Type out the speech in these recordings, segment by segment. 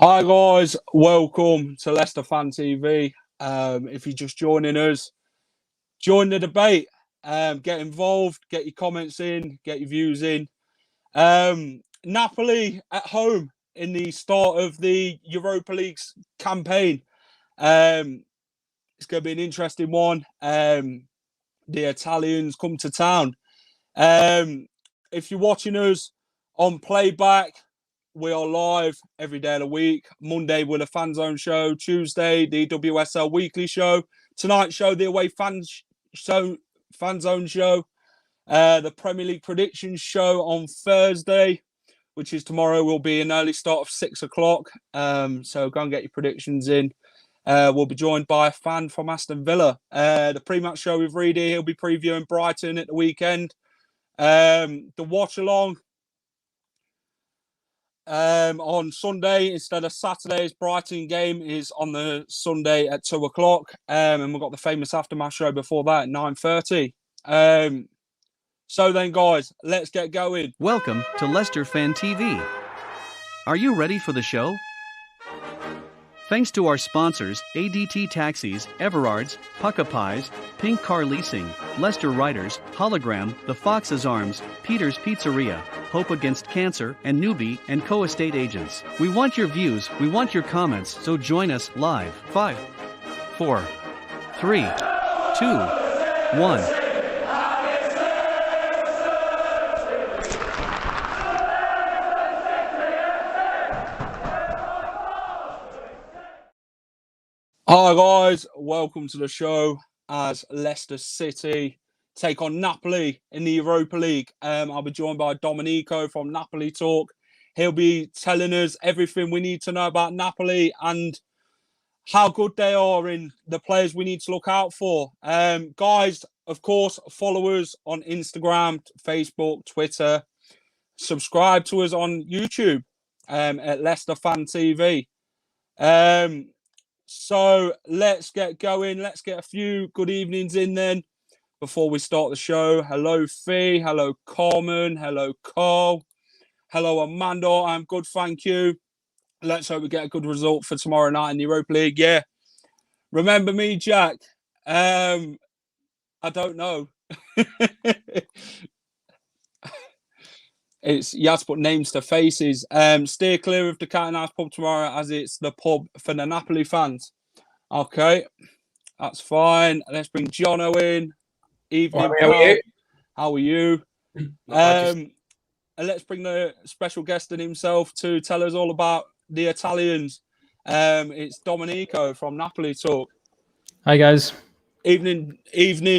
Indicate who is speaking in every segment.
Speaker 1: Hi guys, welcome to Leicester Fan TV. If you're just joining us, join the debate. Get involved, get your comments in, get your views in. Napoli at home in the start of the Europa League campaign. It's going to be an interesting one. The Italians come to town. If you're watching us on playback, we are live every day of the week. Monday with a Fan Zone show. Tuesday, the WSL weekly show. Tonight's show, the away Fan Zone show. The Premier League predictions show on Thursday, which is tomorrow, will be an early start of 6 o'clock. So go and get your predictions in. We'll be joined by a fan from Aston Villa. The pre-match show with Reedy, he'll be previewing Brighton at the weekend. The watch along on Sunday instead of Saturday's Brighton game is on the Sunday at 2 o'clock. And we've got the famous aftermath show before that at 9:30. So then, guys, let's get going.
Speaker 2: Welcome to Leicester Fan TV. Are you ready for the show? Thanks to our sponsors, ADT Taxis, Everards, Pukka Pies, Pink Car Leasing, Leicester Riders, Hollogram, The Fox's Arms, Peter's Pizzeria, Hope Against Cancer, and Newby Co estate agents. We want your views, we want your comments, so join us live. 5, 4, 3, 2, 1.
Speaker 1: Hi guys, welcome to the show as Leicester City take on Napoli in the Europa League. I'll be joined by Domenico from Napoli Talk. He'll be telling us everything we need to know about Napoli and how good they are and the players we need to look out for. Guys, of course, follow us on Instagram, Facebook, Twitter. Subscribe to us on YouTube at Leicester Fan TV. So let's get going. Let's get a few good evenings in then before we start the show. Hello, Fee. Hello, Carmen. Hello, Carl. Hello, Amanda. I'm good, thank you. Let's hope we get a good result for tomorrow night in the Europa League. Yeah. Remember me, Jack? I don't know. You have to put names to faces. Steer clear of the Cat and House pub tomorrow as it's the pub for the Napoli fans. Okay, that's fine. Let's bring Jono in. Evening, how are you? And let's bring the special guest in himself to tell us all about the Italians. It's Domenico from Napoli Talk.
Speaker 3: Hi guys.
Speaker 1: Evening,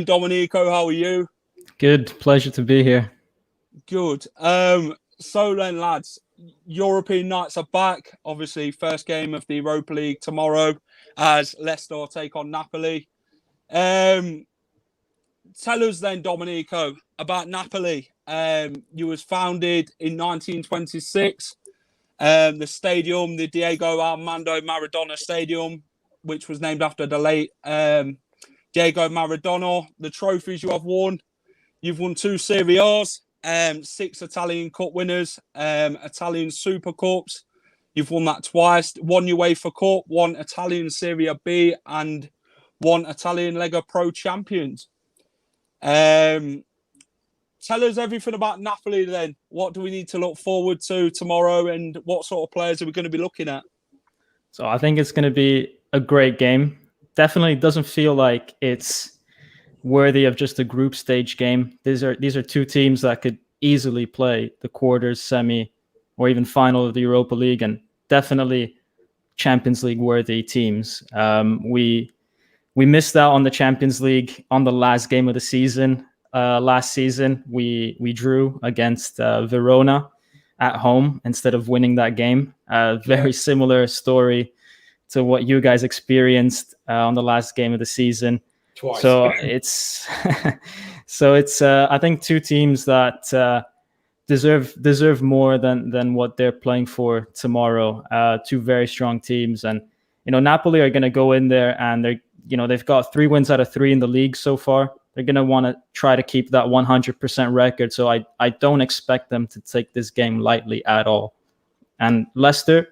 Speaker 1: Domenico. How are you?
Speaker 3: Good, pleasure to be here.
Speaker 1: Good. So then, lads, European nights are back. Obviously, first game of the Europa League tomorrow as Leicester take on Napoli. Tell us then, Domenico, about Napoli. You was founded in 1926. The stadium, the Diego Armando Maradona Stadium, which was named after the late Diego Maradona. The trophies you have won. You've won 2 Serie A's. 6 Italian Cup winners, Italian Super Cups. You've won that twice. 1 UEFA Cup, 1 Italian Serie B, and 1 Italian Lega Pro Champions. Tell us everything about Napoli then. What do we need to look forward to tomorrow and what sort of players are we going to be looking at?
Speaker 3: So I think it's going to be a great game. Definitely doesn't feel like it's worthy of just a group stage game. These are 2 teams that could easily play the quarters, semi, or even final of the Europa League, and definitely Champions League worthy teams. We missed out on the Champions League on the last game of the season. Last season, we drew against Verona at home instead of winning that game. Very similar story to what you guys experienced on the last game of the season. Twice. So it's I think 2 teams that deserve more than what they're playing for tomorrow. 2 very strong teams, and Napoli are going to go in there and they've got 3 wins out of 3 in the league so far. They're going to want to try to keep that 100% record. So I don't expect them to take this game lightly at all. And Leicester,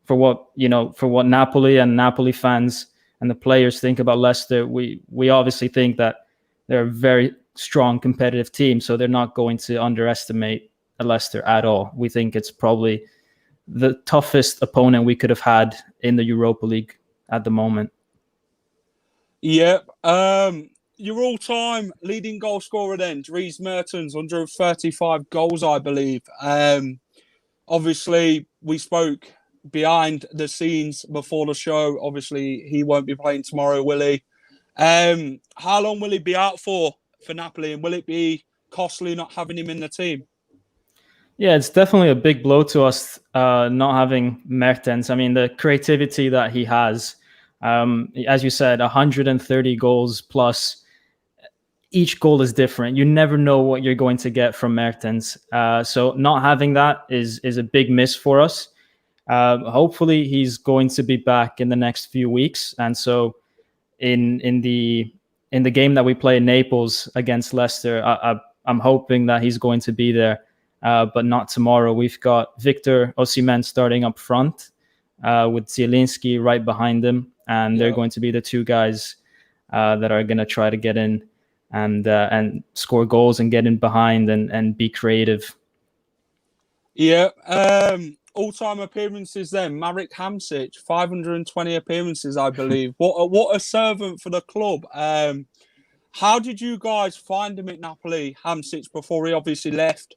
Speaker 3: for what Napoli and Napoli fans and the players think about Leicester, we obviously think that they're a very strong competitive team, so they're not going to underestimate Leicester at all. We think it's probably the toughest opponent we could have had in the Europa League at the moment.
Speaker 1: Yep. Your all-time leading goal scorer then, Dries Mertens, 135 goals, I believe. Obviously, we spoke behind the scenes before the show. Obviously, he won't be playing tomorrow, will he? How long will he be out for Napoli, and will it be costly not having him in the team?
Speaker 3: Yeah, it's definitely a big blow to us not having Mertens. I mean, the creativity that he has, as you said, 130 goals plus. Each goal is different. You never know what you're going to get from Mertens. So not having that is a big miss for us. Hopefully he's going to be back in the next few weeks. And so in the game that we play in Naples against Leicester, I'm hoping that he's going to be there, but not tomorrow. We've got Victor Osimhen starting up front with Zielinski right behind him. And they're going to be the two guys that are going to try to get in and score goals and get in behind and be creative.
Speaker 1: Yeah. All-time appearances then, Marek Hamsik, 520 appearances, I believe. What a servant for the club. How did you guys find him at Napoli, Hamsik, before he obviously left?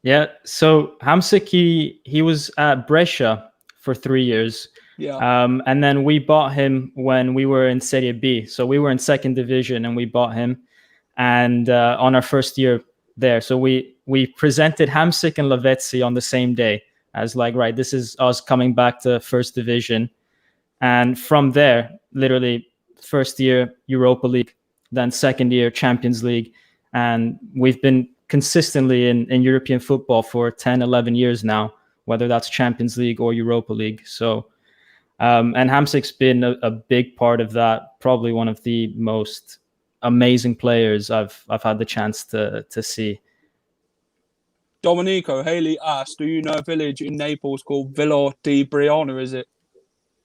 Speaker 3: Yeah, so Hamsik, he was at Brescia for 3 years.
Speaker 1: Yeah.
Speaker 3: And then we bought him when we were in Serie B. So we were in second division and we bought him and on our first year there. So we presented Hamsik and Lavezzi on the same day as like, right, this is us coming back to first division. And from there, literally first year Europa League, then second year Champions League. And we've been consistently in European football for 10, 11 years now, whether that's Champions League or Europa League. So and Hamsik's been a big part of that. Probably one of the most amazing players I've had the chance to see.
Speaker 1: Domenico Haley asked, do you know a village in Naples called Villa di Brianna, is it?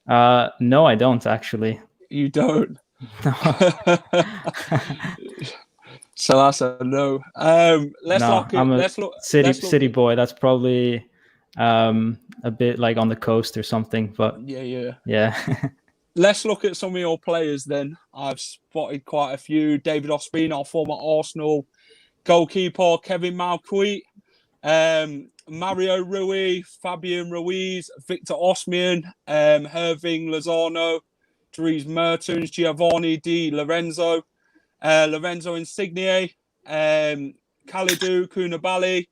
Speaker 3: No, I don't actually.
Speaker 1: You don't?
Speaker 3: No.
Speaker 1: So that's a no. Let's look.
Speaker 3: City boy. That's probably a bit like on the coast or something, but yeah.
Speaker 1: Let's look at some of your players then. I've spotted quite a few. David Ospina, former Arsenal goalkeeper, Kevin Malcuit, Mario Rui, Fabian Ruiz, Victor Osimhen, Herving Lozano, Dries Mertens, Giovanni Di Lorenzo, Lorenzo Insigne, Kalidou Koulibaly,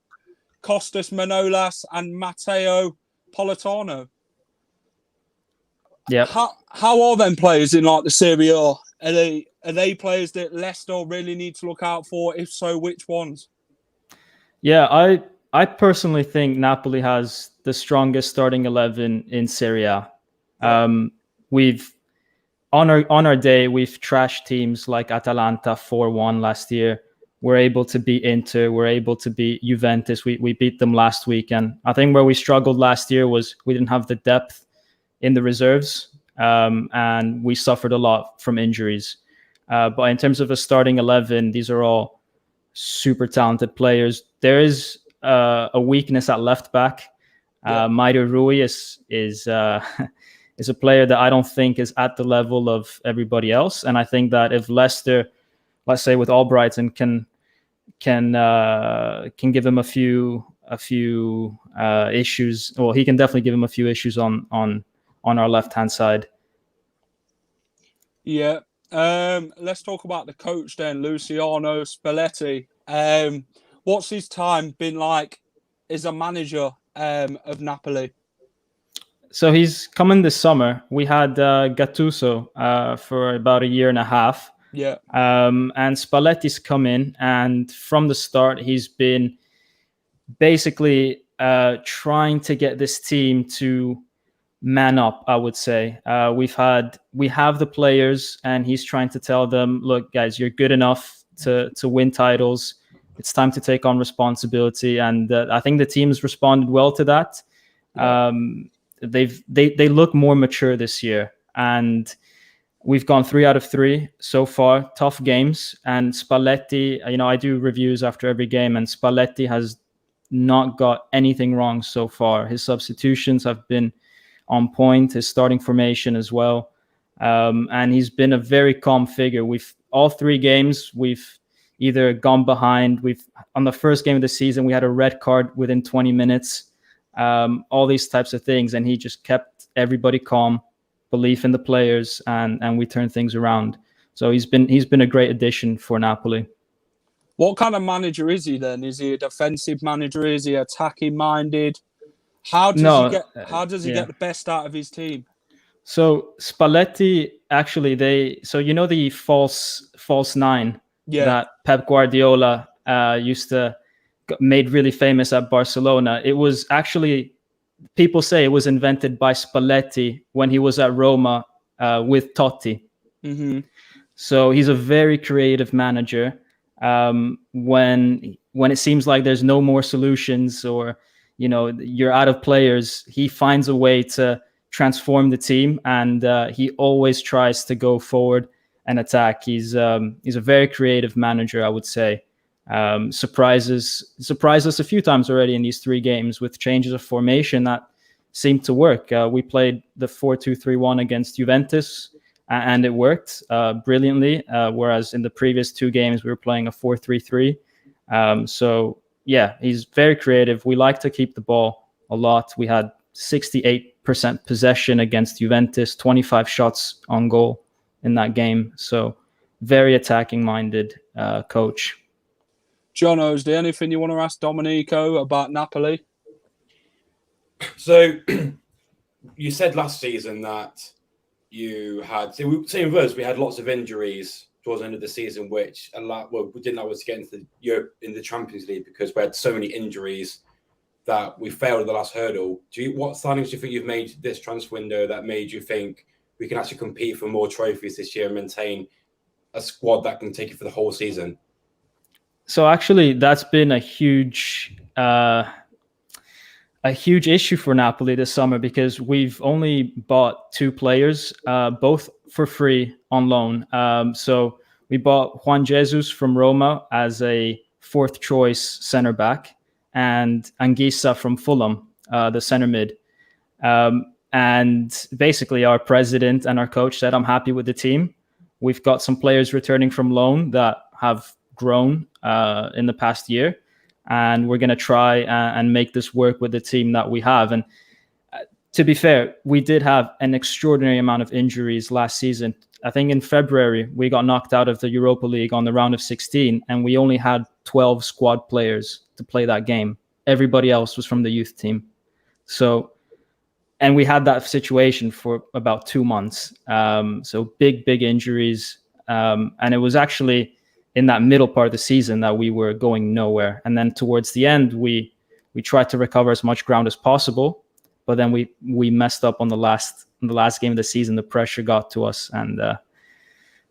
Speaker 1: Costas Manolas, and Matteo Politano.
Speaker 3: Yeah.
Speaker 1: How are them players in like the Serie A? Are they players that Leicester really need to look out for? If so, which ones?
Speaker 3: Yeah, I personally think Napoli has the strongest starting 11 in Serie A. We've on our day we've trashed teams like Atalanta 4-1 last year. We're able to beat Inter. We're able to beat Juventus. We beat them last week. And I think where we struggled last year was we didn't have the depth in the reserves. And we suffered a lot from injuries. But in terms of a starting 11, these are all super talented players. There is a weakness at left back. Mario Rui is a player that I don't think is at the level of everybody else. And I think that if Leicester, let's say with Albrighton, can give him a few issues. Well, he can definitely give him a few issues on our left hand side.
Speaker 1: Yeah. Let's talk about the coach then, Luciano Spalletti. What's his time been like as a manager of Napoli?
Speaker 3: So he's coming this summer. We had Gattuso for about a year and a half.
Speaker 1: Yeah.
Speaker 3: And Spalletti's come in, and from the start, he's been basically trying to get this team to man up, I would say. We have the players, and he's trying to tell them, look, guys, you're good enough to win titles. It's time to take on responsibility. And I think the team's responded well to that. they look more mature this year, and we've gone 3 out of 3 so far. Tough games, and Spalletti, I do reviews after every game, and Spalletti has not got anything wrong so far. His substitutions have been on point, his starting formation as well. And he's been a very calm figure. All 3 games, we've either gone behind. On the first game of the season, we had a red card within 20 minutes, all these types of things. And he just kept everybody calm, belief in the players, and we turned things around. So he's been a great addition for Napoli.
Speaker 1: What kind of manager is he then? Is he a defensive manager? Is he attacking minded? How does he get the best out of his team?
Speaker 3: So Spalletti, actually, the false 9 that Pep Guardiola made really famous at Barcelona. It was actually, people say it was invented by Spalletti when he was at Roma with Totti.
Speaker 1: Mm-hmm.
Speaker 3: So he's a very creative manager. When it seems like there's no more solutions, or you're out of players, he finds a way to transform the team, and he always tries to go forward and attack. He's a very creative manager, I would say. Surprised us a few times already in these 3 games with changes of formation that seemed to work. We played the 4-2-3-1 against Juventus, and it worked brilliantly, whereas in the previous 2 games we were playing a 4-3-3. So yeah, he's very creative. We like to keep the ball a lot. We had 68% possession against Juventus, 25 shots on goal in that game. So very attacking minded coach.
Speaker 1: Jono, is there anything you want to ask Domenico about Napoli?
Speaker 4: So you said last season that you had, same with us, we had lots of injuries towards the end of the season, which we didn't allow us to get into the Champions League because we had so many injuries that we failed at the last hurdle. What signings do you think you've made this transfer window that made you think we can actually compete for more trophies this year and maintain a squad that can take it for the whole season?
Speaker 3: So actually, that's been a huge issue for Napoli this summer, because we've only bought 2 players, both for free on loan. So we bought Juan Jesus from Roma as a 4th choice center back, and Anguissa from Fulham, the center mid. And basically our president and our coach said, I'm happy with the team. We've got some players returning from loan that have grown in the past year, and we're going to try and make this work with the team that we have. And to be fair, we did have an extraordinary amount of injuries last season. I think in February, we got knocked out of the Europa League on the round of 16, and we only had 12 squad players to play that game. Everybody else was from the youth team. And we had that situation for about 2 months. So big injuries. And it was actually in that middle part of the season that we were going nowhere. And then towards the end, we tried to recover as much ground as possible, but then we messed up on the last game of the season. The pressure got to us, and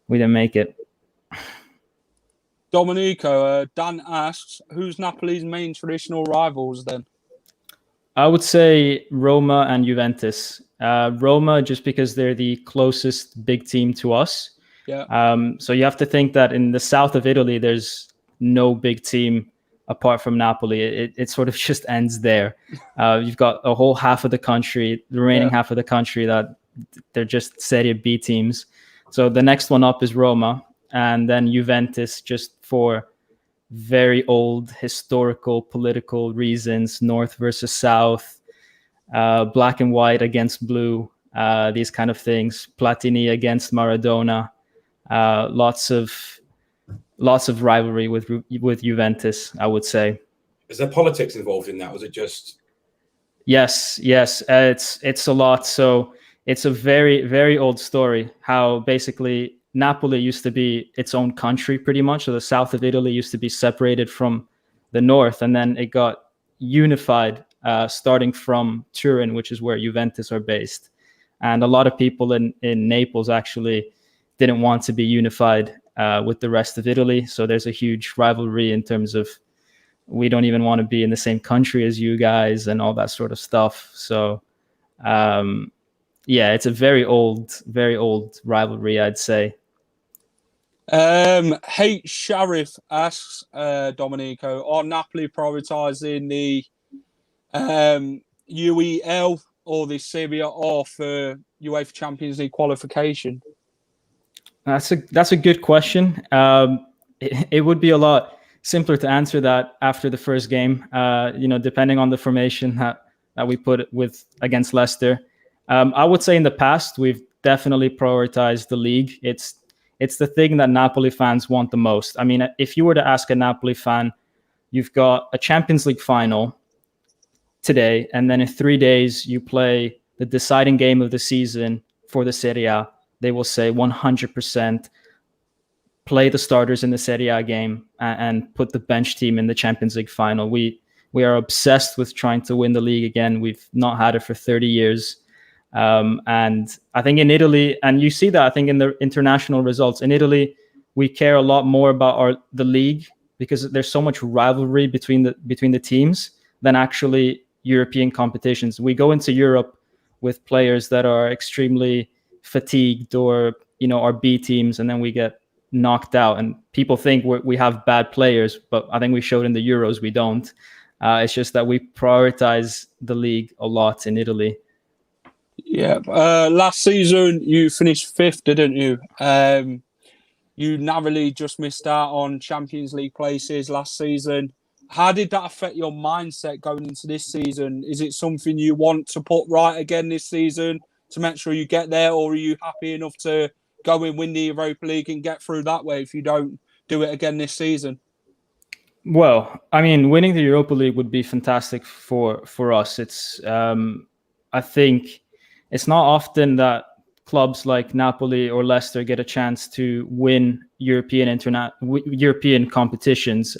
Speaker 3: we didn't make it.
Speaker 1: Domenico, Dan asks, who's Napoli's main traditional rivals then?
Speaker 3: I would say Roma and Juventus. Roma, just because they're the closest big team to us.
Speaker 1: Yeah.
Speaker 3: So you have to think that in the south of Italy, there's no big team apart from Napoli. It sort of just ends there. You've got a whole half of the country, the remaining half of the country, that they're just Serie B teams. So the next one up is Roma, and then Juventus, just for very old historical political reasons, north versus south, black and white against blue, these kind of things, Platini against Maradona, lots of rivalry with Juventus, I would say.
Speaker 4: Is there politics involved in that? Was it just?
Speaker 3: Yes, it's a lot. So it's a very, very old story, how basically Napoli used to be its own country pretty much. So the south of Italy used to be separated from the north, and then it got unified starting from Turin, which is where Juventus are based. And a lot of people in Naples actually didn't want to be unified with the rest of Italy. So there's a huge rivalry in terms of, we don't even want to be in the same country as you guys and all that sort of stuff. So Yeah, it's a very old rivalry, I'd say.
Speaker 1: H. Sharif asks, Domenico, are Napoli prioritising the UEL or the Serie A for UEFA Champions League qualification?
Speaker 3: That's a good question. It would be a lot simpler to answer that after the first game. Depending on the formation that we put with against Leicester, I would say in the past we've definitely prioritized the league. It's the thing that Napoli fans want the most. I mean, if you were to ask a Napoli fan, you've got a Champions League final today, and then in 3 days you play the deciding game of the season for the Serie A. They will say 100% play the starters in the Serie A game and put the bench team in the Champions League final. We are obsessed with trying to win the league again. We've not had it for 30 years. And I think in Italy, and you see that I think in the international results, in Italy, we care a lot more about the league because there's so much rivalry between the teams than actually European competitions. We go into Europe with players that are extremely fatigued or are B teams, and then we get knocked out. And people think we have bad players, but I think we showed in the Euros we don't. It's just that we prioritize the league a lot in Italy.
Speaker 1: Yeah, last season you finished 5th, didn't you? You narrowly just missed out on Champions League places last season. How did that affect your mindset going into this season? Is it something you want to put right again this season to make sure you get there, or are you happy enough to go and win the Europa League and get through that way if you don't do it again this season?
Speaker 3: Well, I mean, winning the Europa League would be fantastic for us. It's I think it's not often that clubs like Napoli or Leicester get a chance to win European competitions.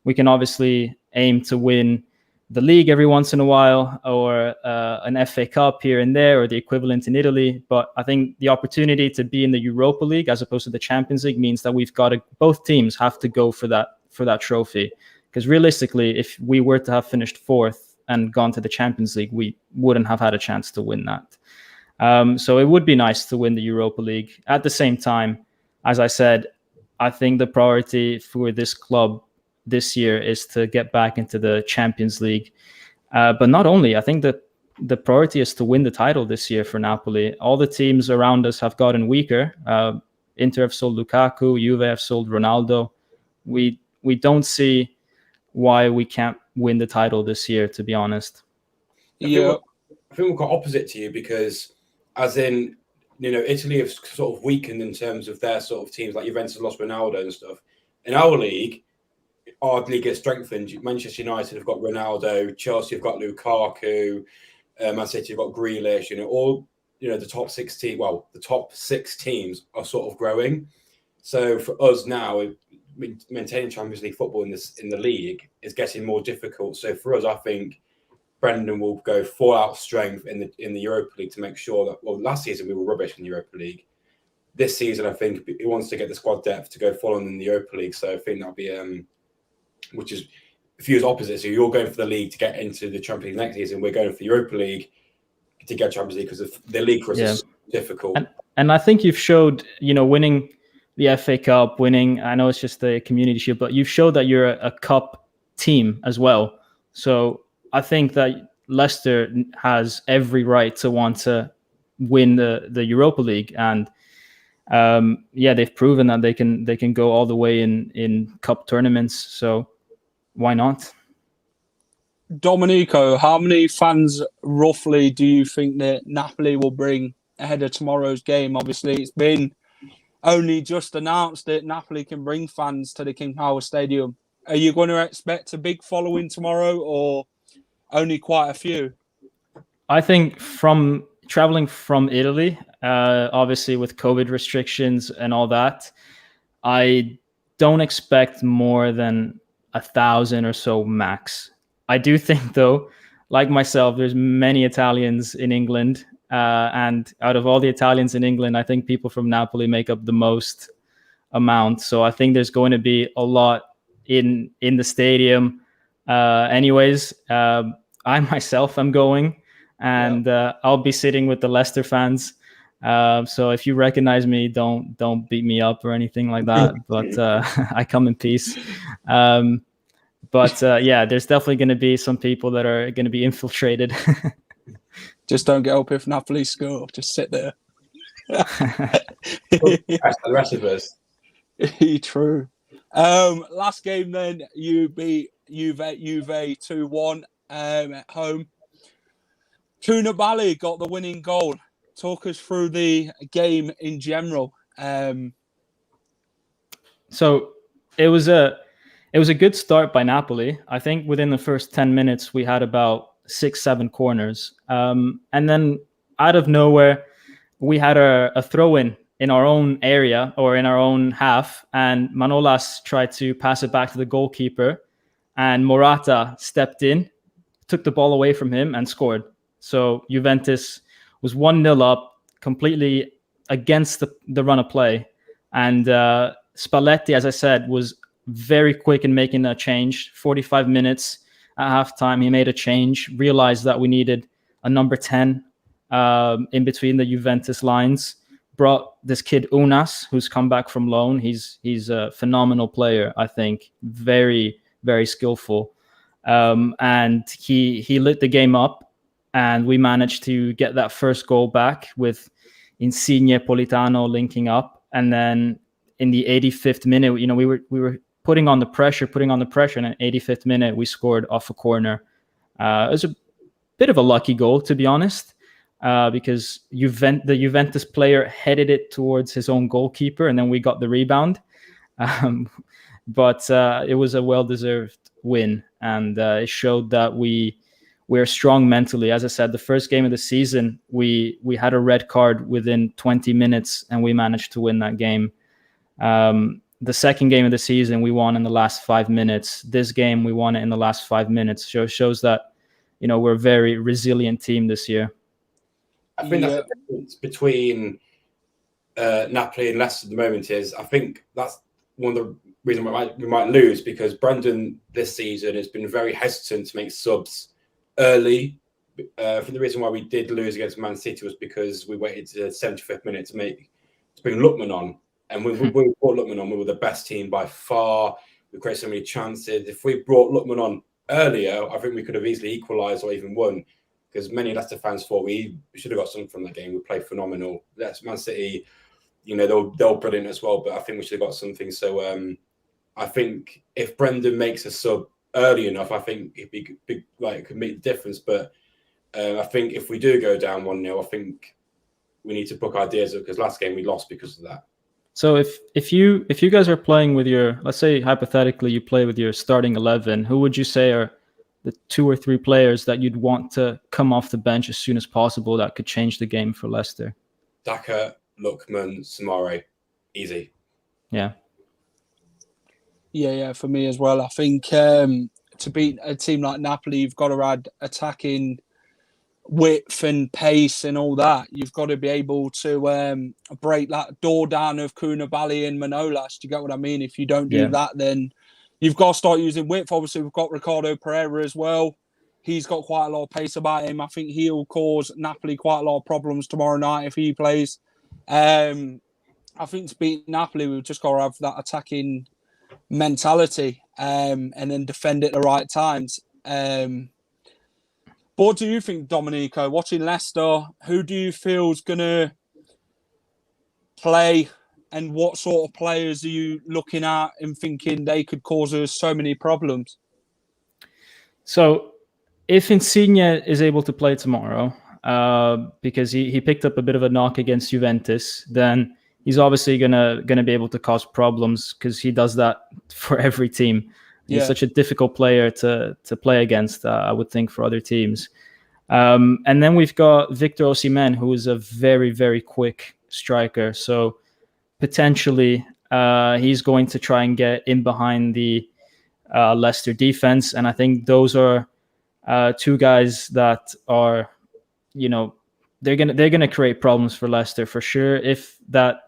Speaker 3: We can obviously aim to win the league every once in a while, or an FA Cup here and there, or the equivalent in Italy. But I think the opportunity to be in the Europa League as opposed to the Champions League means that both teams have to go for that trophy. Because realistically, if we were to have finished 4th and gone to the Champions League, we wouldn't have had a chance to win that. So it would be nice to win the Europa League. At the same time, as I said, I think the priority for this club this year is to get back into the Champions League. But not only, I think that the priority is to win the title this year for Napoli. All the teams around us have gotten weaker. Inter have sold Lukaku, Juve have sold Ronaldo. We don't see why we can't win the title this year, to be honest.
Speaker 1: Yeah,
Speaker 4: I think we've got opposite to you because, as in, Italy have sort of weakened in terms of their sort of teams, like Juventus lost Ronaldo and stuff. In our league has strengthened. Manchester United have got Ronaldo, Chelsea have got Lukaku, Man City have got Grealish. The top 16. Well, the top 6 teams are sort of growing. So for us now, maintaining Champions League football in the league is getting more difficult. So for us, I think Brendan will go full out strength in the Europa League to make sure that. Well, last season we were rubbish in the Europa League. This season, I think he wants to get the squad depth to go full on in the Europa League. So I think that'll be which is a few opposite. So you're going for the league to get into the Champions League next season. We're going for the Europa League to get Champions League because the league for us is difficult.
Speaker 3: And I think you've showed, winning the FA Cup, I know it's just the Community Shield, but you've showed that you're a cup team as well. So I think that Leicester has every right to want to win the Europa League. And they've proven that they can go all the way in cup tournaments. So why not?
Speaker 1: Domenico, how many fans roughly do you think that Napoli will bring ahead of tomorrow's game? Obviously, it's been only just announced that Napoli can bring fans to the King Power Stadium. Are you going to expect a big following tomorrow, or only quite a few?
Speaker 3: I think from traveling from Italy, obviously with COVID restrictions and all that, I don't expect more than 1,000 or so max. I do think, though, like myself, there's many Italians in England, and out of all the Italians in England, I think people from Napoli make up the most amount. So I think there's going to be a lot in the stadium. I myself am going, and I'll be sitting with the Leicester fans. So if you recognize me, don't beat me up or anything like that. But I come in peace. But there's definitely going to be some people that are going to be infiltrated.
Speaker 1: Just don't get up if Napoli score. Just sit there.
Speaker 4: The rest of us.
Speaker 1: True. Last game then, you beat Juve 2-1 at home. Koulibaly got the winning goal. Talk us through the game in general.
Speaker 3: So it was a good start by Napoli. I think within the first 10 minutes we had about 6-7 corners, and then out of nowhere we had a throw in our own area or in our own half, and Manolas tried to pass it back to the goalkeeper, and Morata stepped in, took the ball away from him and scored. So Juventus was 1-0 up, completely against the run of play. And Spalletti, as I said, was very quick in making a change. 45 minutes at halftime, he made a change, realized that we needed a number 10 in between the Juventus lines, brought this kid Unas, who's come back from loan. He's a phenomenal player, I think. Very, very skillful. And he lit the game up. And we managed to get that first goal back with Insigne, Politano linking up. And then in the 85th minute, we were putting on the pressure. And in the 85th minute, we scored off a corner. It was a bit of a lucky goal, to be honest, because the Juventus player headed it towards his own goalkeeper, and then we got the rebound. But it was a well-deserved win, and it showed that we're strong mentally. As I said, the first game of the season, we had a red card within 20 minutes, and we managed to win that game. The second game of the season, we won in the last 5 minutes. This game, we won it in the last 5 minutes. So it shows that, we're a very resilient team this year.
Speaker 4: I think that's the difference between Napoli and Leicester at the moment is, I think that's one of the reasons we might lose, because Brendan this season has been very hesitant to make subs early. I think the reason why we did lose against Man City was because we waited to the 75th minute to bring Lookman on. And when we brought Lookman on, we were the best team by far. We created so many chances. If we brought Lookman on earlier, I think we could have easily equalised or even won, because many Leicester fans thought we should have got something from that game. We played phenomenal. That's Man City, they were brilliant as well, but I think we should have got something. So I think if Brendan makes a sub early enough, I think it'd be big, it could make the difference. But I think if we do go down 1-0, I think we need to book ideas up, because last game we lost because of that.
Speaker 3: So if you guys are playing with your, let's say hypothetically you play with your starting 11, who would you say are the 2 or 3 players that you'd want to come off the bench as soon as possible that could change the game for Leicester?
Speaker 4: Daka, Lookman, Samare, easy.
Speaker 3: Yeah.
Speaker 1: Yeah, for me as well. I think to beat a team like Napoli, you've got to add attacking width and pace and all that. You've got to be able to break that door down of Koulibaly and Manolas. Do you get what I mean? If you don't do that, then you've got to start using width. Obviously, we've got Ricardo Pereira as well. He's got quite a lot of pace about him. I think he'll cause Napoli quite a lot of problems tomorrow night if he plays. I think to beat Napoli, we've just got to have that attacking mentality and then defend at the right times. But what do you think, Domenico? Watching Leicester, who do you feel is going to play, and what sort of players are you looking at and thinking they could cause us so many problems?
Speaker 3: So if Insigne is able to play tomorrow, because he picked up a bit of a knock against Juventus, then he's obviously gonna be able to cause problems, because he does that for every team. He's such a difficult player to play against, I would think, for other teams. And then we've got Victor Osimhen, who is a very, very quick striker. So potentially he's going to try and get in behind the Leicester defense. And I think those are 2 guys that are, they're gonna create problems for Leicester for sure. If that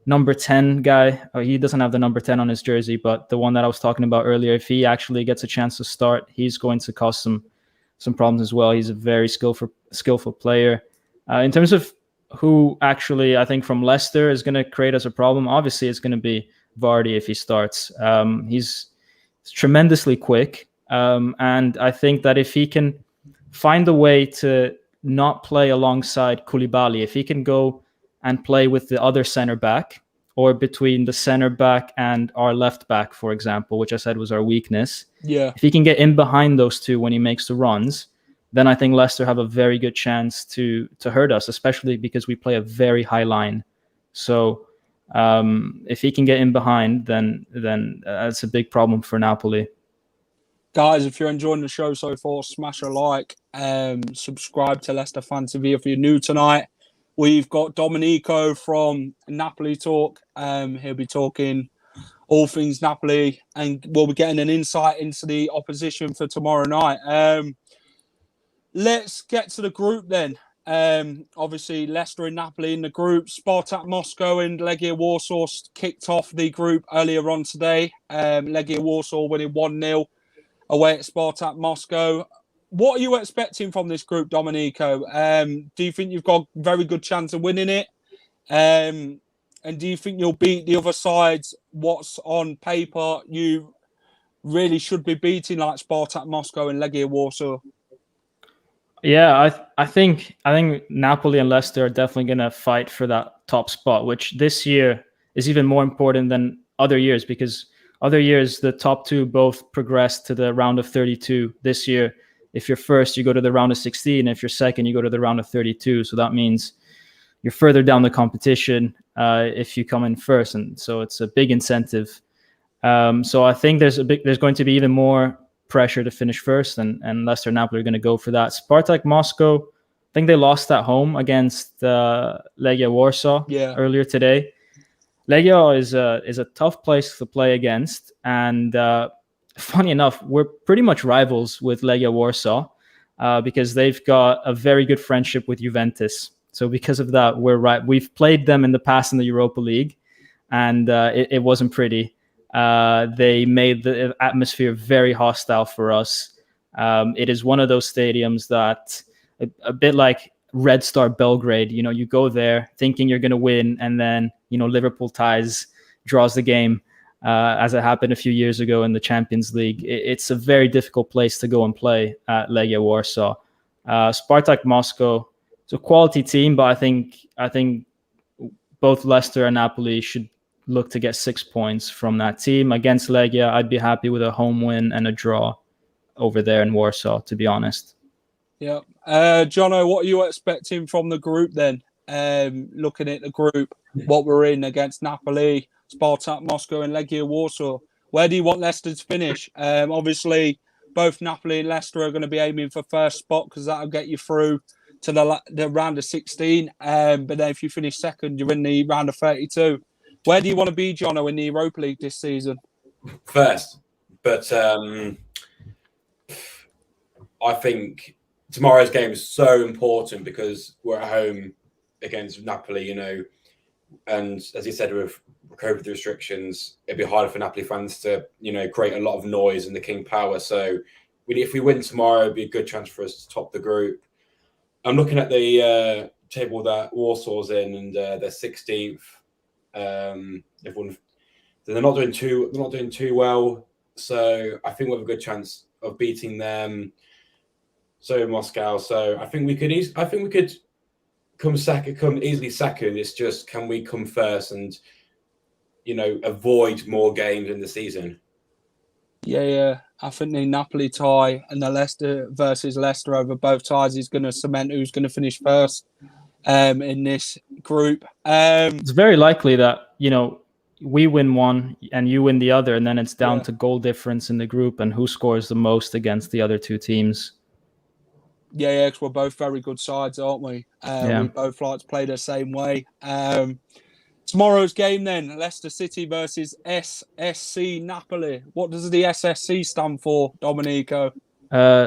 Speaker 3: number 10 guy, he doesn't have the number 10 on his jersey, but the one that I was talking about earlier, if he actually gets a chance to start, he's going to cause some problems as well. He's a very skillful player. In terms of who actually, I think from Leicester is going to create us a problem, obviously it's going to be Vardy if he starts. He's tremendously quick. And I think that if he can find a way to not play alongside Koulibaly, if he can go and play with the other center back or between the center back and our left back, for example, which I said was our weakness.
Speaker 1: Yeah.
Speaker 3: If he can get in behind those two when he makes the runs, then I think Leicester have a very good chance to hurt us, especially because we play a very high line. So if he can get in behind, then that's a big problem for Napoli.
Speaker 1: Guys, if you're enjoying the show so far, smash a like, subscribe to Leicester Fan TV if you're new tonight. We've got Domenico from Napoli Talk. He'll be talking all things Napoli, and we'll be getting an insight into the opposition for tomorrow night. Let's get to the group then. Obviously, Leicester and Napoli in the group. Spartak Moscow and Legia Warsaw kicked off the group earlier on today. Legia Warsaw winning 1-0 away at Spartak Moscow. What are you expecting from this group, Domenico? Do you think you've got a very good chance of winning it? And do you think you'll beat the other sides? What's on paper you really should be beating, like Spartak Moscow and Legia Warsaw?
Speaker 3: Yeah, I think Napoli and Leicester are definitely going to fight for that top spot, which this year is even more important than other years, because other years the top two both progressed to the round of 32. This year, if you're first, you go to the round of 16. If you're second, you go to the round of 32. So that means you're further down the competition if you come in first, and so it's a big incentive. So I think there's going to be even more pressure to finish first, and Leicester and Napoli are going to go for that. Spartak Moscow, I think they lost at home against Legia Warsaw earlier today. Legia is a tough place to play against, and funny enough, we're pretty much rivals with Legia Warsaw because they've got a very good friendship with Juventus. So because of that, we've played them in the past in the Europa League, and it wasn't pretty. They made the atmosphere very hostile for us. It is one of those stadiums that, a bit like Red Star Belgrade, you go there thinking you're going to win, and then, Liverpool draws the game, as it happened a few years ago in the Champions League. It's a very difficult place to go and play at Legia Warsaw. Spartak Moscow, it's a quality team, but I think both Leicester and Napoli should look to get 6 points from that team. Against Legia, I'd be happy with a home win and a draw over there in Warsaw, to be honest.
Speaker 1: Yeah. Jono, what are you expecting from the group then? Looking at the group, what we're in against Napoli, Spartak Moscow and Legia Warsaw. Where do you want Leicester to finish? Obviously, both Napoli and Leicester are going to be aiming for first spot because that'll get you through to the round of 16. But then if you finish second, you're in the round of 32. Where do you want to be, Jono, in the Europa League this season?
Speaker 4: First, but I think tomorrow's game is so important because we're at home against Napoli, and as you said, with COVID restrictions, it'd be harder for Napoli fans to, create a lot of noise in the King Power. So if we win tomorrow, it'd be a good chance for us to top the group. I'm looking at the table that Warsaw's in, and they're 16th. They're not doing too well, so I think we have a good chance of beating them. So Moscow, so I think we could come easily second. It's just, can we come first and avoid more games in the season?
Speaker 1: Yeah. I think the Napoli tie and the Leicester versus Leicester over both ties is going to cement who's going to finish first in this group.
Speaker 3: It's very likely that we win one and you win the other, and then it's down to goal difference in the group and who scores the most against the other two teams.
Speaker 1: Yeah, because we're both very good sides, aren't we? We both like to play the same way. Tomorrow's game then, Leicester City versus SSC Napoli. What does the SSC stand for, Domenico?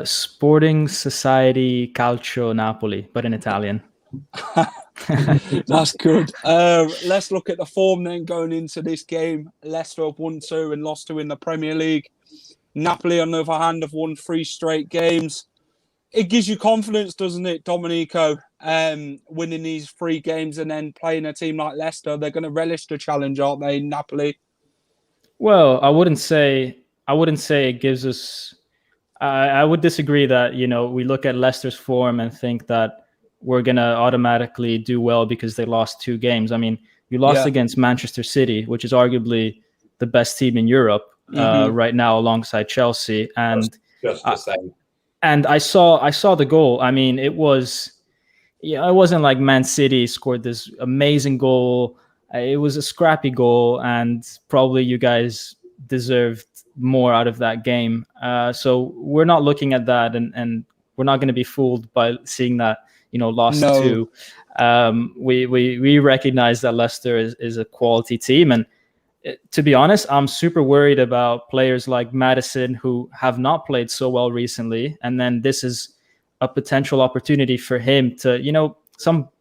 Speaker 3: Sporting Society Calcio Napoli, but in Italian.
Speaker 1: That's good. Let's look at the form then going into this game. Leicester have won 2 and lost 2 in the Premier League. Napoli, on the other hand, have won 3 straight games. it gives you confidence, doesn't it, Domenico? Winning these 3 games and then playing a team like Leicester, they're going to relish the challenge, aren't they, Napoli?
Speaker 3: Well, I wouldn't say it gives us. I would disagree that we look at Leicester's form and think that we're gonna automatically do well because they lost 2 games. I mean, you lost against Manchester City, which is arguably the best team in Europe right now, alongside Chelsea, and
Speaker 4: just the same.
Speaker 3: And I saw the goal. I mean, it wasn't like Man City scored this amazing goal. It was a scrappy goal, and probably you guys deserved more out of that game. So we're not looking at that, and we're not going to be fooled by seeing that lost 2. We recognize that Leicester is a quality team, and to be honest, I'm super worried about players like Maddison who have not played so well recently, and then this is a potential opportunity for him to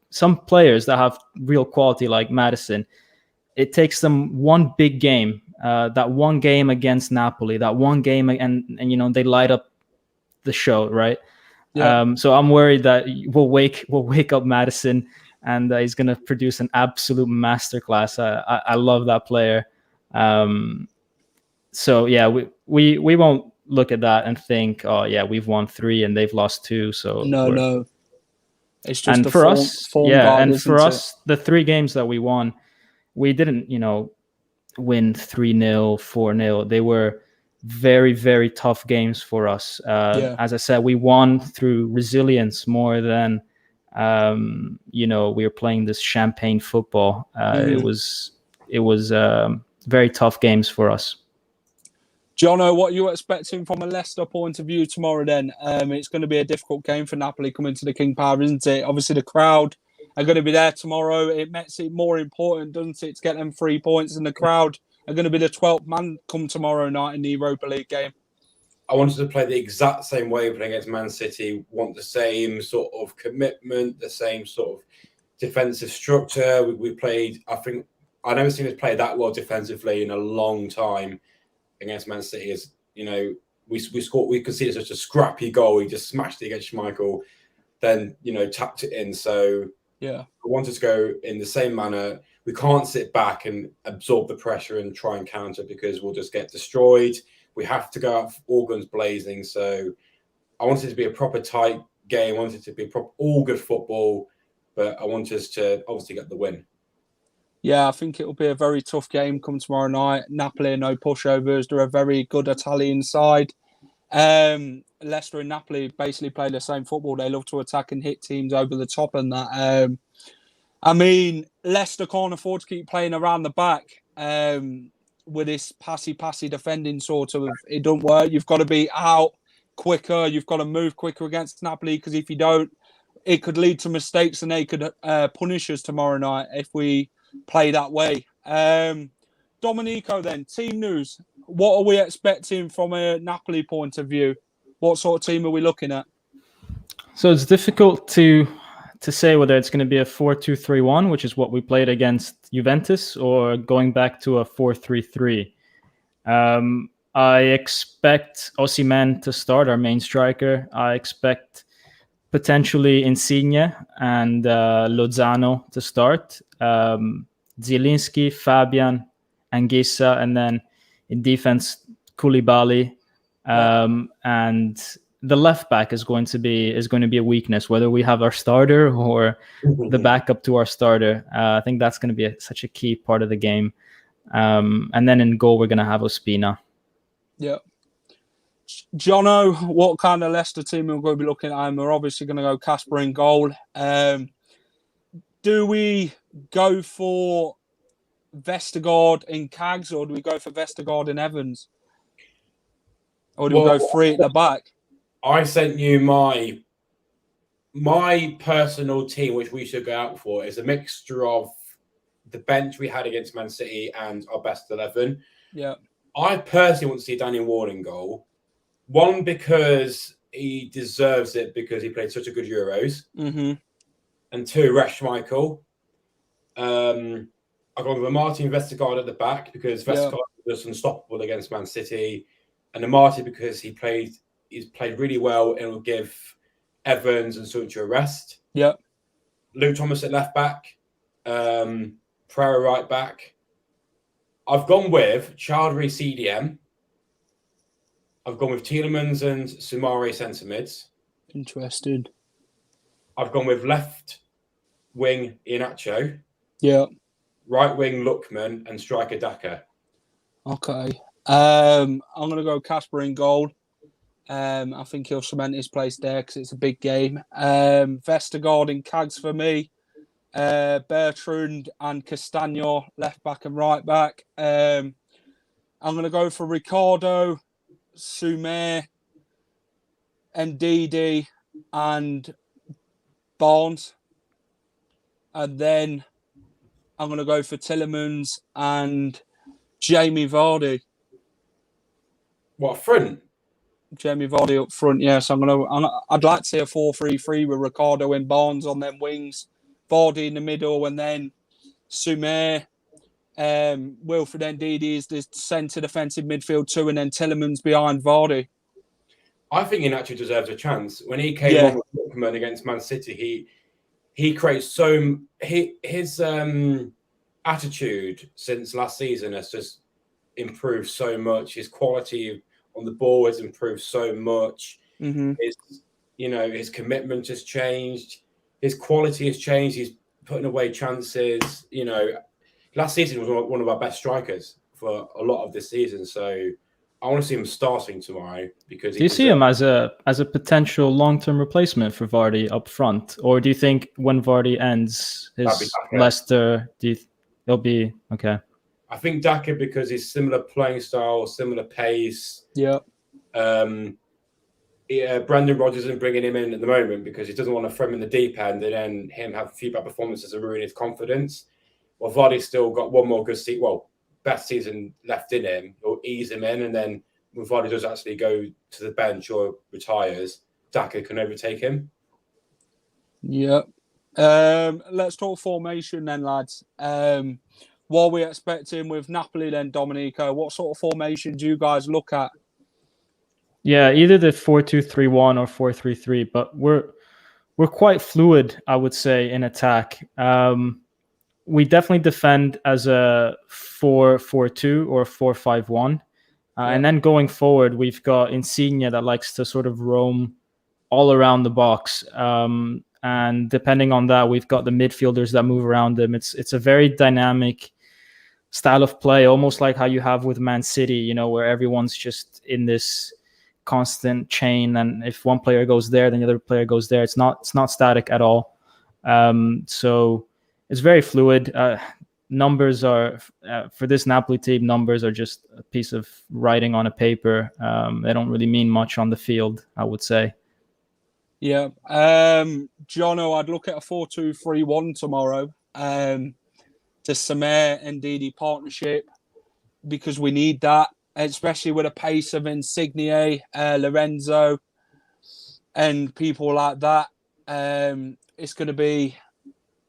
Speaker 3: some players that have real quality like Maddison. It takes them one big game, that one game against Napoli, that one game, and they light up the show, right? Yeah. So I'm worried that we'll wake up Maddison, and he's going to produce an absolute masterclass. I love that player. So yeah, we won't look at that and think, oh yeah, we've won 3 and they've lost 2. So
Speaker 1: no, it's just
Speaker 3: and for us, the 3 games that we won, we didn't win 3-0, 4-0. They were very, very tough games for us. As I said, we won through resilience more than we were playing this champagne football. It was very tough games for us.
Speaker 1: Jono, what are you expecting from a Leicester point of view tomorrow then? It's going to be a difficult game for Napoli coming to the King Power, isn't it? Obviously, the crowd are going to be there tomorrow. It makes it more important, doesn't it, to get them 3 points, and the crowd are going to be the 12th man come tomorrow night in the Europa League game.
Speaker 4: I wanted to play the exact same way playing against Man City, want the same sort of commitment, the same sort of defensive structure. We played, I never seen us play that well defensively in a long time against Man City. As we conceded such a scrappy goal. We just smashed it against Schmeichel, then tapped it in. So I wanted to go in the same manner. We can't sit back and absorb the pressure and try and counter, because we'll just get destroyed. We have to go out all guns blazing. So I wanted it to be a proper tight game. I wanted it to be all good football, but I want us to obviously get the win.
Speaker 1: Yeah, I think it'll be a very tough game come tomorrow night. Napoli are no pushovers. They're a very good Italian side. Leicester and Napoli basically play the same football. They love to attack and hit teams over the top and that. I mean, Leicester can't afford to keep playing around the back with this passy defending sort of. It don't work. You've got to be out quicker. You've got to move quicker against Napoli, because if you don't, it could lead to mistakes and they could punish us tomorrow night if we play that way. Domenico, then, team news. What are we expecting from a Napoli point of view? What sort of team are we looking at?
Speaker 3: So it's difficult to say whether it's going to be a 4-2-3-1, which is what we played against Juventus, or going back to a 4-3-3. I expect Osimhen to start, our main striker. I expect potentially Insigne and Lozano to start. Zielinski, Fabian, Anguissa, and then in defense, Koulibaly. And the left back is going to be a weakness, whether we have our starter or the backup to our starter. I think that's going to be such a key part of the game. And then in goal, we're going to have Ospina.
Speaker 1: Yeah. Jono, what kind of Leicester team are we going to be looking at? We're obviously going to go Casper in goal. Do we go for Vestergaard in Cags, or do we go for Vestergaard in Evans? Or do we go 3 at the back?
Speaker 4: I sent you my personal team, which we should go out for, is a mixture of the bench we had against Man City and our best 11.
Speaker 1: Yeah. I
Speaker 4: personally want to see Daniel Ward in goal. One, because he deserves it because he played such a good Euros. Mm-hmm. And 2, Resch Schmeichel. I've gone with Martin Vestergaard at the back because Vestergaard was unstoppable against Man City. And Martin because he's played really well and will give Evans and Sancho rest.
Speaker 1: Yeah.
Speaker 4: Luke Thomas at left back. Pereira right back. I've gone with Chowdhury CDM. I've gone with Tielemans and Sumare centre mids.
Speaker 1: Interesting.
Speaker 4: I've gone with left wing Iheanacho.
Speaker 1: Yeah.
Speaker 4: Right wing Lookman and striker Daka.
Speaker 1: Okay. I'm going to go Casper in goal. I think he'll cement his place there because it's a big game. Vestergaard and Cags for me. Bertrand and Castagno, left back and right back. I'm going to go for Ricardo, Sumer, Ndidi, and Barnes. And then I'm going to go for Tielemans and Jamie Vardy.
Speaker 4: What, front?
Speaker 1: Jamie Vardy up front, yes. I'd like to see a 4-3-3 with Ricardo and Barnes on them wings. Vardy in the middle, and then Sumer, Wilfred Ndidi is the centre defensive midfield too, and then Tielemans behind Vardy.
Speaker 4: I think he actually deserves a chance. When he came on with Lookman against Man City, he creates his attitude since last season has just improved so much. His quality on the ball has improved so much.
Speaker 1: Mm-hmm.
Speaker 4: His commitment has changed. His quality has changed. He's putting away chances. Last season was one of our best strikers for a lot of this season. So I want to see him starting tomorrow because.
Speaker 3: Do you see him as a potential long-term replacement for Vardy up front, or do you think when Vardy ends his Leicester, he'll be okay?
Speaker 4: I think Daka because he's similar playing style, similar pace.
Speaker 1: Yeah.
Speaker 4: Brandon Rodgers isn't bringing him in at the moment because he doesn't want to throw him in the deep end and then him have a few bad performances and ruin his confidence. Well, Vardy's still got one more good season. Well, best season left in him. He'll ease him in, and then when Vardy does actually go to the bench or retires, Daka can overtake him.
Speaker 1: Yeah. Let's talk formation then, lads. What are we expecting with Napoli then, Domenico? What sort of formation do you guys look at?
Speaker 3: Yeah, either the 4-2-3-1 or 4-3-3, but we're quite fluid, I would say, in attack. We definitely defend as a 4-4-2 or 4-5-1. And then going forward, we've got Insigne that likes to sort of roam all around the box. And depending on that, we've got the midfielders that move around him. It's a very dynamic style of play, almost like how you have with Man City, where everyone's just in this constant chain, and if one player goes there, then the other player goes there. It's not static at all. So it's very fluid. Numbers are for this Napoli team. Numbers are just a piece of writing on a paper. They don't really mean much on the field, I would say.
Speaker 1: Yeah, Jono, I'd look at a 4-2-3-1 tomorrow to cement Ndidi partnership because we need that, especially with the pace of Insigne, Lorenzo, and people like that. It's going to be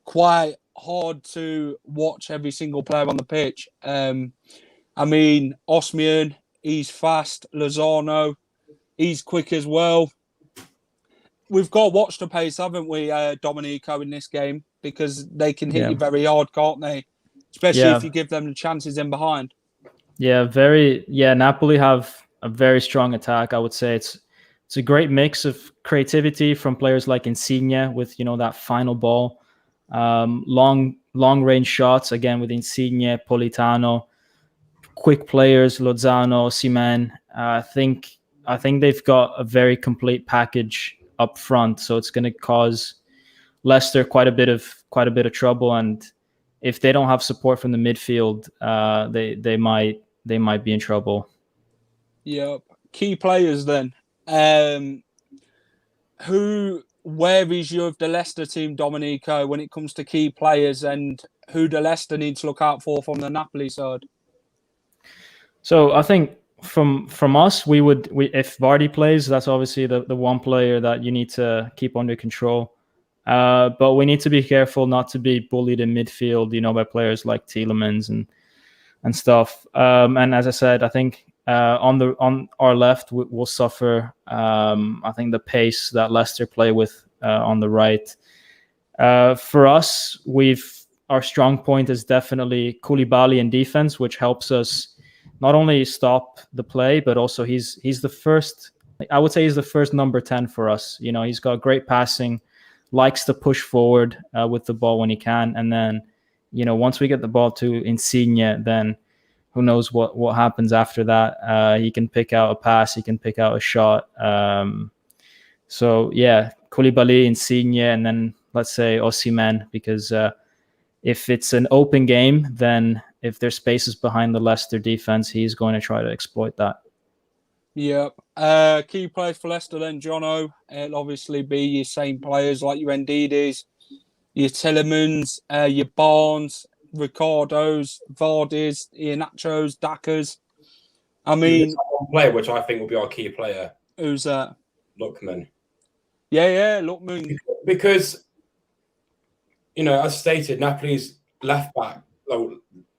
Speaker 1: quite hard to watch every single player on the pitch. Osmian, he's fast. Lozano, he's quick as well. We've got to watch the pace, haven't we, Domenico, in this game? Because they can hit you very hard, can't they? Especially if you give them the chances in behind. Napoli have a very strong attack. I would say it's a great mix of creativity from players like Insigne with that final ball, long range shots again with Insigne, Politano, quick players Lozano, Osimhen. I think they've got a very complete package up front, so it's going to cause Leicester quite a bit of trouble. And if they don't have support from the midfield, they might be in trouble. Yeah. Key players then. Where is you of the Leicester team, Domenico, when it comes to key players, and who the Leicester need to look out for from the Napoli side?
Speaker 3: So I think from us, if Vardy plays, that's obviously the one player that you need to keep under control. But we need to be careful not to be bullied in midfield, by players like Tielemans and stuff. And as I said, I think On our left, we'll suffer. I think the pace that Leicester play with on the right. For us, our strong point is definitely Koulibaly in defense, which helps us not only stop the play, but also he's the first. I would say he's the first number 10 for us. You know, he's got great passing, likes to push forward with the ball when he can, and then, you know, once we get the ball to Insigne, then who knows what happens after that. He can pick out a pass, he can pick out a shot. So yeah, Koulibaly, Insigne, and then let's say Osimhen, because if it's an open game, then if there's spaces behind the Leicester defense, he's going to try to exploit that.
Speaker 1: Yep. Key players for Leicester then, Jono. It'll obviously be your same players like your Ndidis, your Tillemans, your Barnes, Ricardos, Vardis, Iheanachos, Dakas. I mean,
Speaker 4: one player which I think will be our key player.
Speaker 1: Who's that?
Speaker 4: Lookman.
Speaker 1: Yeah, Lookman.
Speaker 4: Because, you know, as stated, Napoli's left back,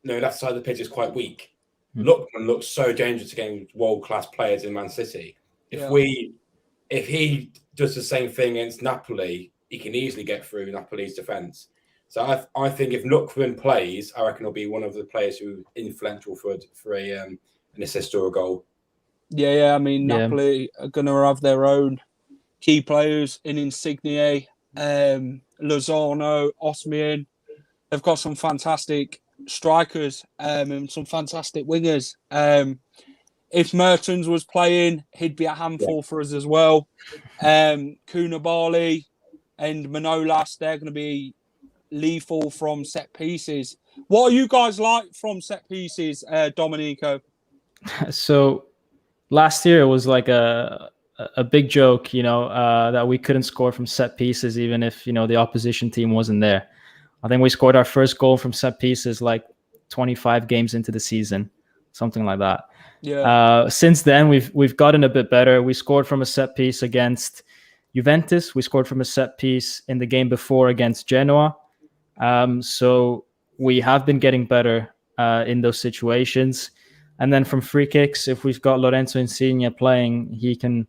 Speaker 4: left side of the pitch is quite weak. Lookman looks so dangerous against world-class players in Man City. If he does the same thing against Napoli, he can easily get through Napoli's defence. So I think if Lookman plays, I reckon he'll be one of the players who influential for an assist or a goal.
Speaker 1: Yeah. I mean, Napoli are going to have their own key players in Insigne, Lozano, Osimhen. They've got some fantastic strikers and some fantastic wingers. If Mertens was playing, he'd be a handful for us as well. Koulibaly and Manolas, they're going to be lethal from set pieces. What are you guys like from set pieces, Domenico?
Speaker 3: So last year it was like a big joke, you know, that we couldn't score from set pieces even if, you know, the opposition team wasn't there. I think we scored our first goal from set pieces like 25 games into the season, something like that.
Speaker 1: Yeah.
Speaker 3: Since then, we've gotten a bit better. We scored from a set piece against Juventus. We scored from a set piece in the game before against Genoa. So we have been getting better in those situations. And then from free kicks, if we've got Lorenzo Insigne playing, he can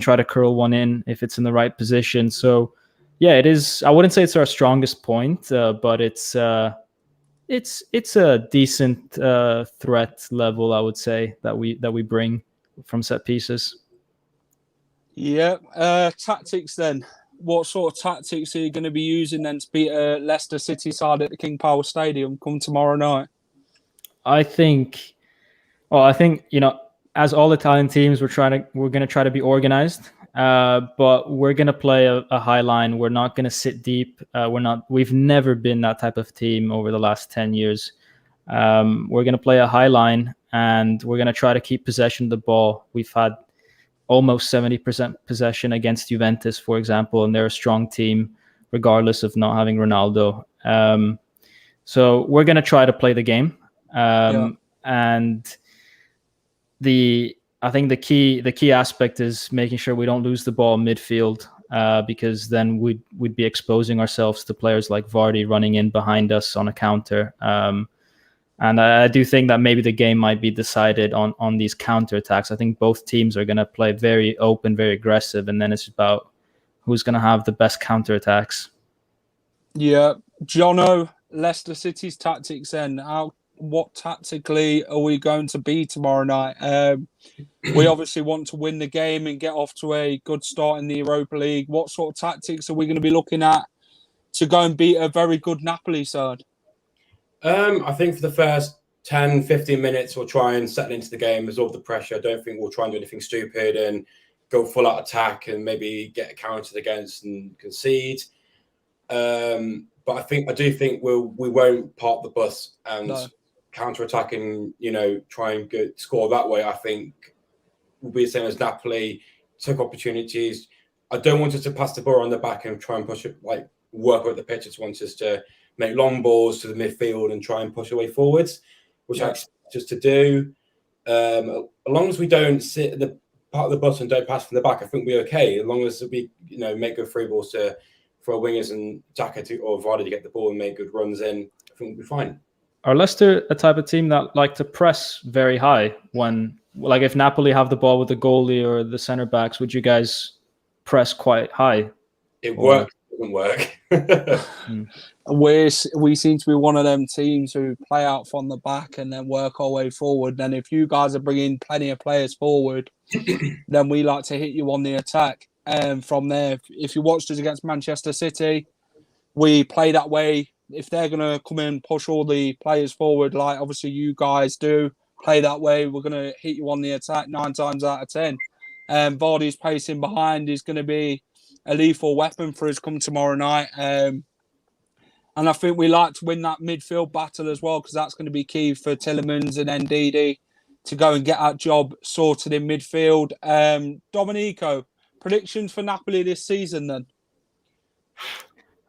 Speaker 3: try to curl one in if it's in the right position. So yeah, it is. I wouldn't say it's our strongest point, but it's a decent threat level, I would say, that we bring from set pieces.
Speaker 1: Yeah. Tactics then. What sort of tactics are you going to be using then to beat Leicester City side at the King Power Stadium come tomorrow night?
Speaker 3: I think, you know, as all Italian teams, we're going to try to be organized. But we're going to play a high line. We're not going to sit deep. We've never been that type of team over the last 10 years. We're going to play a high line and we're going to try to keep possession of the ball. We've had almost 70% possession against Juventus, for example, and they're a strong team regardless of not having Ronaldo. So we're going to try to play the game. And I think the key aspect is making sure we don't lose the ball midfield, because then we'd be exposing ourselves to players like Vardy running in behind us on a counter. And I do think that maybe the game might be decided on these counterattacks. I think both teams are going to play very open, very aggressive, and then it's about who's going to have the best counterattacks.
Speaker 1: Yeah, Jono, Leicester City's tactics then. What tactically are we going to be tomorrow night? We obviously want to win the game and get off to a good start in the Europa League. What sort of tactics are we going to be looking at to go and beat a very good Napoli side?
Speaker 4: I think for the first 10, 15 minutes, we'll try and settle into the game, absorb the pressure. I don't think we'll try and do anything stupid and go full out attack and maybe get counted against and concede. But I do think we won't park the bus and counter-attack and, you know, try and score that way. I think will be the same as Napoli, took opportunities. I don't want us to pass the ball on the back and try and push it, like work with the pitch. I just want us to make long balls to the midfield and try and push away forwards, which I expect us to do. As long as we don't sit at the part of the bus and don't pass from the back, I think we're okay. As long as we, you know, make good free balls for our wingers and Xhaka or Vardy to get the ball and make good runs in, I think we'll be fine.
Speaker 3: Are Leicester a type of team that like to press very high when like if Napoli have the ball with the goalie or the center backs, would you guys press quite high?
Speaker 4: It works, it doesn't work.
Speaker 1: We seem to be one of them teams who play out from the back and then work our way forward. And if you guys are bringing plenty of players forward, then we like to hit you on the attack. And from there, if you watched us against Manchester City, we play that way. If they're going to come in and push all the players forward, like obviously you guys do, play that way, we're going to hit you on the attack 9 times out of 10. Vardy's pacing behind is going to be a lethal weapon for us come tomorrow night. And I think we like to win that midfield battle as well, because that's going to be key for Tillemans and Ndidi to go and get that job sorted in midfield. Domenico, predictions for Napoli this season then?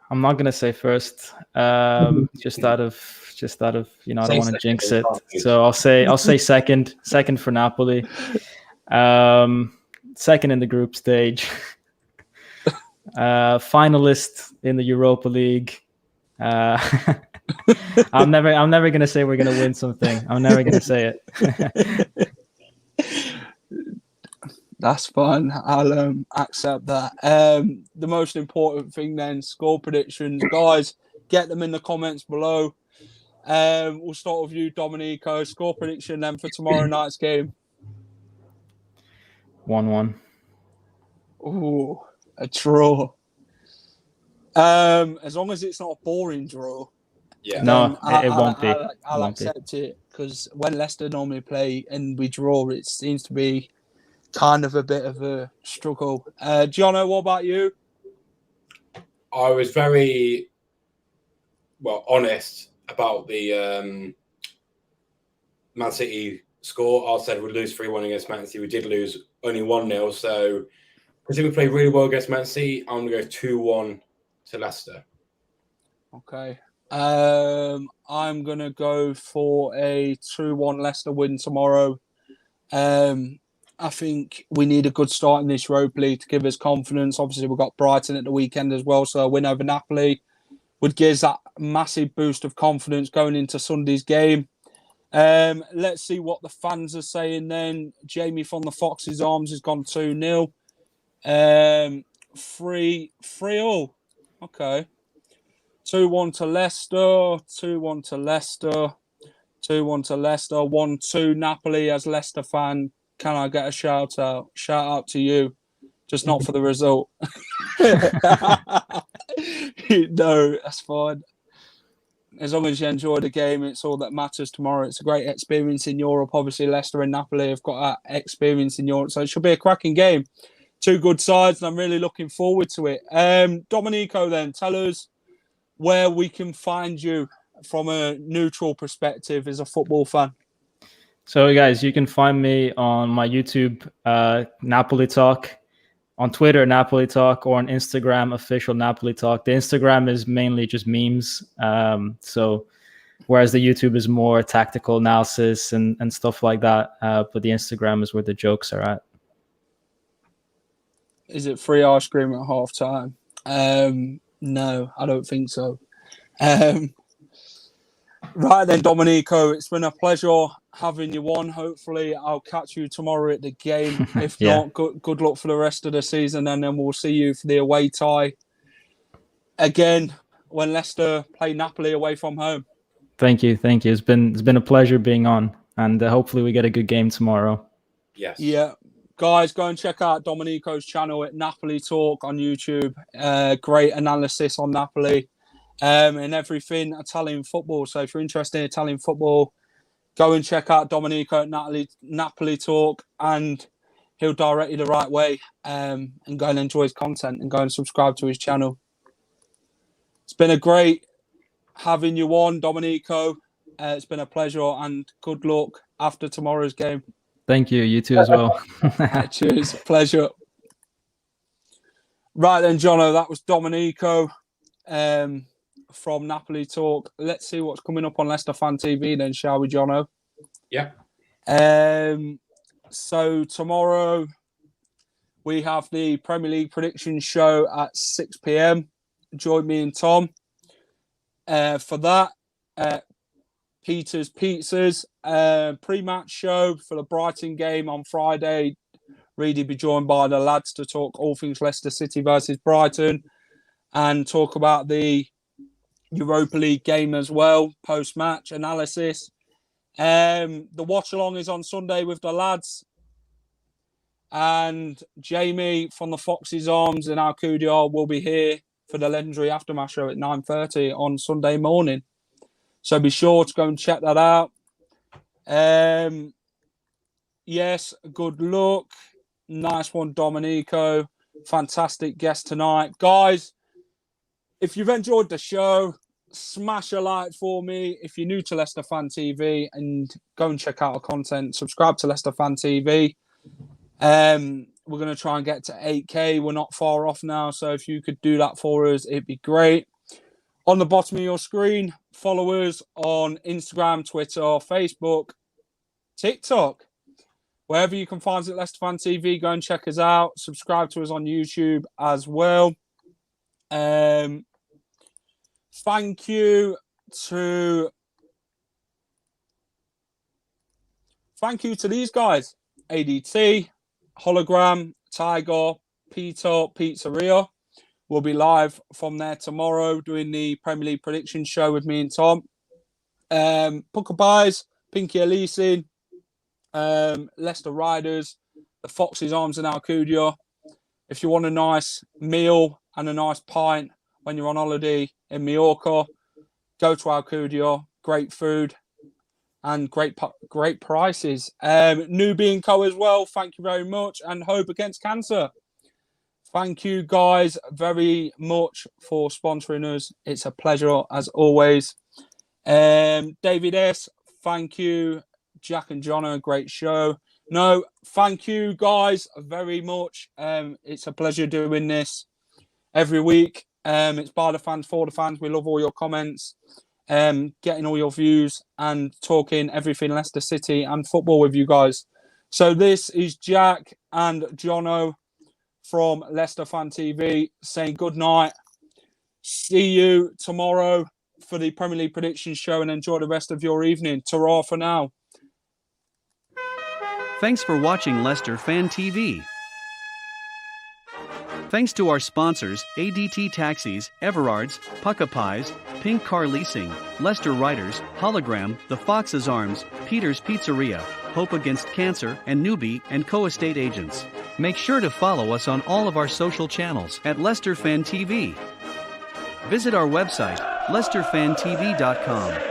Speaker 3: I'm not gonna say first, just out of I don't want to jinx it. So I'll say second for Napoli, second in the group stage, finalist in the Europa League. I'm never gonna say we're gonna win something. I'm never gonna say it.
Speaker 1: That's fine. I'll accept that. The most important thing then, score predictions. Guys, get them in the comments below. We'll start with you, Domenico. Score prediction then for tomorrow night's game.
Speaker 3: 1-1.
Speaker 1: Ooh, a draw. As long as it's not a boring draw.
Speaker 4: Yeah.
Speaker 3: No, it won't be.
Speaker 1: I'll accept it, because when Leicester normally play and we draw, it seems to be kind of a bit of a struggle. Jono, what about you?
Speaker 4: I was very honest about the Man City score. I said we'd lose 3-1 against Man City. We did lose only 1-0. So I think we played really well against Man City. I'm going to go 2-1 to Leicester.
Speaker 1: Okay. I'm going to go for a 2-1 Leicester win tomorrow. I think we need a good start in this Europa League to give us confidence. Obviously, we've got Brighton at the weekend as well, so a win over Napoli would give us that massive boost of confidence going into Sunday's game. Let's see what the fans are saying then. Jamie from the Fox's Arms has gone 2-0. 3-3-all. Okay. 2-1 to Leicester. 2-1 to Leicester. 2-1 to Leicester. 1-2 Napoli as Leicester fan. Can I get a shout out? Shout out to you, just not for the result. No, that's fine. As long as you enjoy the game, it's all that matters tomorrow. It's a great experience in Europe. Obviously, Leicester and Napoli have got that experience in Europe, so it should be a cracking game. Two good sides, and I'm really looking forward to it. Domenico, then, tell us where we can find you from a neutral perspective as a football fan.
Speaker 3: So, guys, you can find me on my YouTube, Napoli Talk, on Twitter, Napoli Talk, or on Instagram, official Napoli Talk. The Instagram is mainly just memes. So, whereas the YouTube is more tactical analysis and stuff like that. But the Instagram is where the jokes are at.
Speaker 1: Is it free ice cream at half time? No, I don't think so. Right then, Domenico, it's been a pleasure having you on. Hopefully, I'll catch you tomorrow at the game. If not, good luck for the rest of the season, and then we'll see you for the away tie again when Leicester play Napoli away from home.
Speaker 3: Thank you. It's been a pleasure being on, and hopefully we get a good game tomorrow.
Speaker 4: Yes.
Speaker 1: Yeah. Guys, go and check out Domenico's channel at Napoli Talk on YouTube. Great analysis on Napoli and everything Italian football. So if you're interested in Italian football, go and check out Domenico at Napoli Talk, and he'll direct you the right way, and go and enjoy his content and go and subscribe to his channel. It's been a great having you on, Domenico. It's been a pleasure, and good luck after tomorrow's game.
Speaker 3: Thank you. You too as well.
Speaker 1: Cheers. Pleasure. Right then, Jono, that was Domenico from Napoli Talk. Let's see what's coming up on Leicester Fan TV then, shall we, Jono?
Speaker 4: Yeah.
Speaker 1: So tomorrow we have the Premier League prediction show at 6 p.m. Join me and Tom for that. Peter's Pizzas pre-match show for the Brighton game on Friday. Reedy be joined by the lads to talk all things Leicester City versus Brighton and talk about the Europa League game as well, post-match analysis. The watch-along is on Sunday with the lads. And Jamie from the Fox's Arms in Alcudia will be here for the legendary aftermath show at 9:30 on Sunday morning. So be sure to go and check that out. Yes, good luck. Nice one, Dominico. Fantastic guest tonight. Guys, if you've enjoyed the show, smash a like for me. If you're new to Leicester Fan TV, and go and check out our content, subscribe to Leicester Fan TV. We're going to try and get to 8K. We're not far off now. So if you could do that for us, it'd be great. On the bottom of your screen, follow us on Instagram, Twitter, Facebook, TikTok. Wherever you can find it, Leicester Fan TV, go and check us out. Subscribe to us on YouTube as well. Thank you to these guys. ADT, Hollogram, Tiger, Peter, Pizzeria. We'll be live from there tomorrow doing the Premier League prediction show with me and Tom. Pukka Pies, Car Leasing, Leicester Riders, the Fox's Arms in Alcudia. If you want a nice meal and a nice pint when you're on holiday in Mallorca, go to Alcudia. Great food and great prices. Newby Co as well. Thank you very much. And Hope Against Cancer. Thank you guys very much for sponsoring us. It's a pleasure as always. David S, thank you. Jack and John, a great show. No, thank you guys very much. It's a pleasure doing this every week. It's by the fans, for the fans. We love all your comments, getting all your views and talking everything Leicester City and football with you guys. So this is Jack and Jono from Leicester Fan TV saying good night. See you tomorrow for the Premier League prediction show and enjoy the rest of your evening. Ta-ra for now.
Speaker 2: Thanks for watching Leicester Fan TV. Thanks to our sponsors, ADT Taxis, Everards, Pukka Pies, Car Leasing, Leicester Riders, Hollogram, The Fox's Arms, Peter's Pizzeria, Hope Against Cancer, and Newby Co estate agents. Make sure to follow us on all of our social channels at Leicester Fan TV. Visit our website, leicesterfantv.com.